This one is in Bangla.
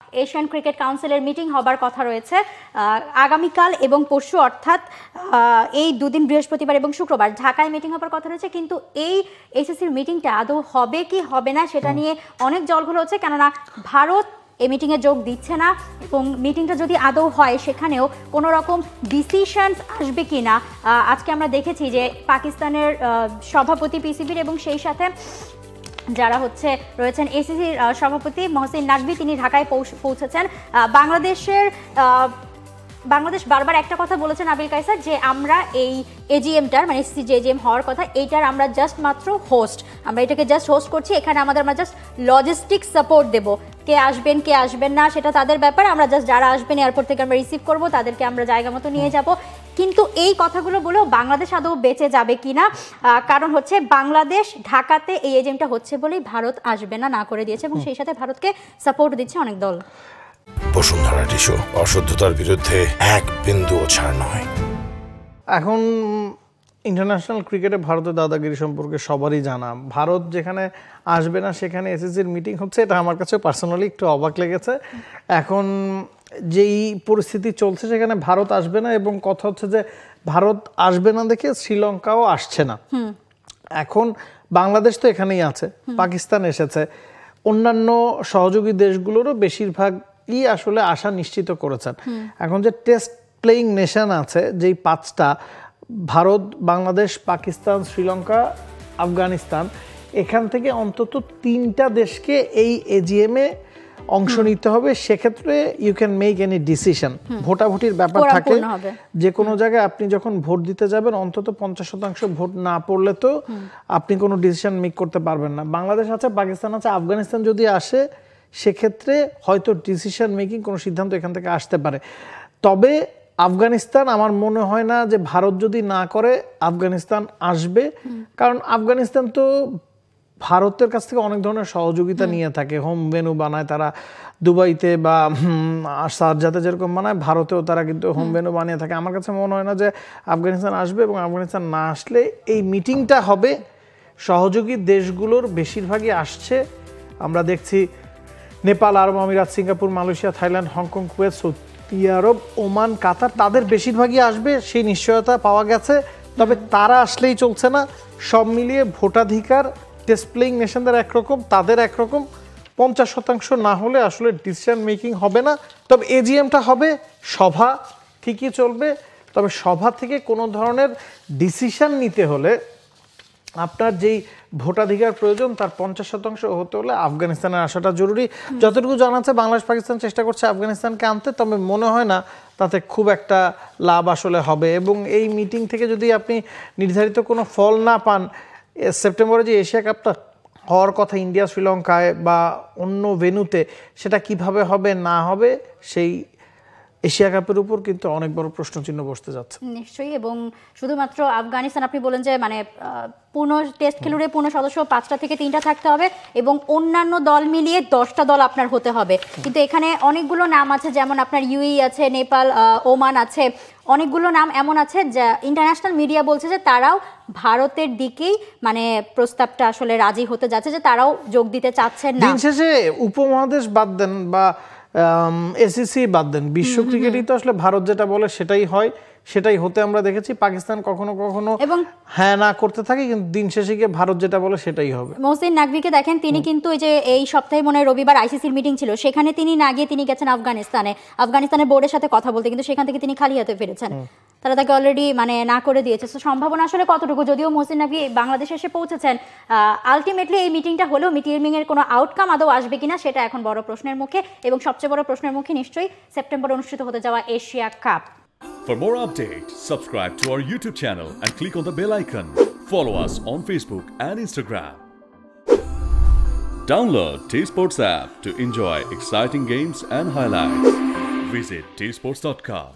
এশিয়ান ক্রিকেট কাউন্সিলের মিটিং হবার কথা রয়েছে আগামীকাল এবং পরশু, অর্থাৎ এই দুদিন বৃহস্পতিবার এবং শুক্রবার ঢাকায় মিটিং হবার কথা রয়েছে। কিন্তু এই এসএসসির মিটিংটা আদৌ হবে কি হবে না সেটা নিয়ে অনেক জলঘোলা হচ্ছে, কেননা ভারত এই মিটিংয়ে যোগ দিচ্ছে না এবং মিটিংটা যদি আদৌ হয় সেখানেও কোনো রকম ডিসিশনস আসবে কি না। আজকে আমরা দেখেছি যে পাকিস্তানের সভাপতি পিসিবির এবং সেই সাথে যারা রয়েছেন এসিসির সভাপতি মহসিন নাকভি, তিনি ঢাকায় পৌঁছেছেন। বাংলাদেশ বারবার একটা কথা বলেছেন আবিল কায়সার, যে আমরা এই এজিএমটার মানে এসিসি যে এজিএম হওয়ার কথা এইটার আমরা জাস্ট মাত্র হোস্ট, আমরা এটাকে জাস্ট হোস্ট করছি, এখানে আমরা জাস্ট লজিস্টিক সাপোর্ট দেব, কে আসবেন কে আসবেন না সেটা তাদের ব্যাপার, আমরা জাস্ট যারা আসবেন এয়ারপোর্ট থেকে আমরা রিসিভ করব, তাদেরকে আমরা জায়গা মতো নিয়ে যাব। কিন্তু এই কথাগুলো বলেও বাংলাদেশ আদৌ বেঁচে যাবে কিনা, কারণ বাংলাদেশ ঢাকাতে এই এজিএমটা হচ্ছে বলেই ভারত আসবে না করে দিয়েছে এবং সেই সাথে ভারতকে সাপোর্ট দিচ্ছে অনেক দল। বসুন্ধরা টিস্যু, অশুদ্ধতার বিরুদ্ধে এক বিন্দুও ছাড় নয়। এখন ইন্টারন্যাশনাল ক্রিকেটে ভারতের দাদাগিরি সম্পর্কে সবারই জানা। ভারত যেখানে আসবে না সেখানে এসএসসির মিটিং হচ্ছে, এটা আমার কাছে পার্সোনালি একটু অবাক লেগেছে। এখন যেই পরিস্থিতি চলছে সেখানে ভারত আসবে না এবং কথা হচ্ছে যে ভারত আসবে না দেখে শ্রীলঙ্কাও আসছে না। এখন বাংলাদেশ তো এখানেই আছে, পাকিস্তান এসেছে, অন্যান্য সহযোগী দেশগুলোরও বেশিরভাগই আসলে আশা নিশ্চিত করেছেন। এখন যে টেস্ট প্লেয়িং নেশন আছে যেই 5টা, ভারত, বাংলাদেশ, পাকিস্তান, শ্রীলঙ্কা, আফগানিস্তান, এখান থেকে অন্তত 3টা দেশকে এই এজিএমে অংশ নিতে হবে। সেক্ষেত্রে you can make any decision. ভোটাভুটির ব্যাপার থাকে, যে কোনো জায়গায় আপনি যখন ভোট দিতে যাবেন অন্তত 50% ভোট না পড়লে তো আপনি কোনো ডিসিশন মেক করতে পারবেন না। বাংলাদেশ আছে, পাকিস্তান আছে, আফগানিস্তান যদি আসে সেক্ষেত্রে হয়তো ডিসিশন মেকিং কোনো সিদ্ধান্ত এখান থেকে আসতে পারে। তবে আফগানিস্তান, আমার মনে হয় না যে ভারত যদি না করে আফগানিস্তান আসবে, কারণ আফগানিস্তান তো ভারতের কাছ থেকে অনেক ধরনের সহযোগিতা নিয়ে থাকে। হোম ভেন্যু বানায় তারা দুবাইতে বা শারজাতে যেরকম বানায়, ভারতেও তারা কিন্তু হোম ভেন্যু বানিয়ে থাকে। আমার কাছে মনে হয় না যে আফগানিস্তান আসবে, এবং আফগানিস্তান না আসলে এই মিটিংটা হবে। সহযোগী দেশগুলোর বেশিরভাগই আসছে, আমরা দেখছি নেপাল, আরব আমিরাত, Singapore, Malaysia, Thailand, Hong Kong, Kuwait, Saudi Arab, Oman, Qatar, তাদের বেশিরভাগই আসবে, সেই নিশ্চয়তা পাওয়া গেছে। তবে তারা আসলেই চলছে না, সব মিলিয়ে ভোটাধিকার টেস্ট প্লেয়িং নেশনদের একরকম, তাদের একরকম। 50% না হলে আসলে ডিসিশন মেকিং হবে না। তবে এজিএমটা হবে, সভা ঠিকই চলবে। তবে সভা থেকে কোনো ধরনের ডিসিশন নিতে হলে আপনার যেই ভোটাধিকার প্রয়োজন তার 50% হতে হলে আফগানিস্তানের আসাটা জরুরি। যতটুকু জানা যাচ্ছে বাংলাদেশ পাকিস্তান চেষ্টা করছে আফগানিস্তানকে আনতে, তবে মনে হয় না তাতে খুব একটা লাভ আসলে হবে। এবং এই মিটিং থেকে যদি আপনি নির্ধারিত কোনো ফল না পান, সেপ্টেম্বরে যে এশিয়া কাপটা হওয়ার কথা ইন্ডিয়া শ্রীলঙ্কায় বা অন্য ভেন্যুতে, সেটা কিভাবে হবে না হবে সেই এশিয়া কাপের উপর কিন্তু অনেক বড় প্রশ্নচিহ্ন বসতে যাচ্ছে নিশ্চয়ই। এবং শুধুমাত্র আফগানিস্তান, আপনি বলেন যে মানে পূর্ণ টেস্ট খেলুড়ে পূর্ণ সদস্য 5টা থেকে 3টা থাকতে হবে এবং অন্যান্য দল মিলিয়ে 10টা দল আপনার হতে হবে। কিন্তু এখানে অনেকগুলো নাম আছে, যেমন আপনার ইউএই আছে, নেপাল, ওমান আছে, অনেকগুলো নাম এমন আছে যা ইন্টারন্যাশনাল মিডিয়া বলছে যে তারাও ভারতের দিকেই মানে প্রস্তাবটা আসলে রাজি হতে যাচ্ছে, যে তারাও যোগ দিতে চাচ্ছেন না। দিন শেষে উপমহাদেশ বাদ দেন বা এসিসি বাদ দেন, বিশ্ব ক্রিকেটই তো আসলে ভারত যেটা বলে সেটাই হয়, সেটাই হতে আমরা দেখেছি। পাকিস্তান কখনো কখনো হ্যাঁ না করতে থাকে, কিন্তু দিন শেষে গিয়ে ভারত যেটা বলে সেটাই হবে। মহসিন নাকভিকে দেখেন, তিনি কিন্তু এই সপ্তাহে মনে হয় রবিবার আইসিসির মিটিং ছিল, সেখানে তিনি না গিয়ে তিনি গেছেন আফগানিস্তানের বোর্ডের সাথে কথা বলতে, কিন্তু সেখান থেকে তিনি খালি হাতে ফিরেছেন। তারা তাকে অলরেডি মানে না করে দিয়েছে। তো সম্ভাবনা আসলে কতটুকু, যদিও মহসিন নাকভি বাংলাদেশে এসে পৌঁছেছেন, আলটিমেটলি এই মিটিংটা হলেও মিটিং এর কোনো আউটকাম আদৌ আসবে কিনা সেটা এখন বড় প্রশ্নের মুখে। এবং সবচেয়ে বড় প্রশ্নের মুখে নিশ্চয়ই সেপ্টেম্বরে অনুষ্ঠিত হতে যাওয়া Asia cup. For more updates, subscribe to our YouTube channel and click on the bell icon. Follow us on Facebook and Instagram. Download T-Sports app to enjoy exciting games and highlights. Visit tsports.com.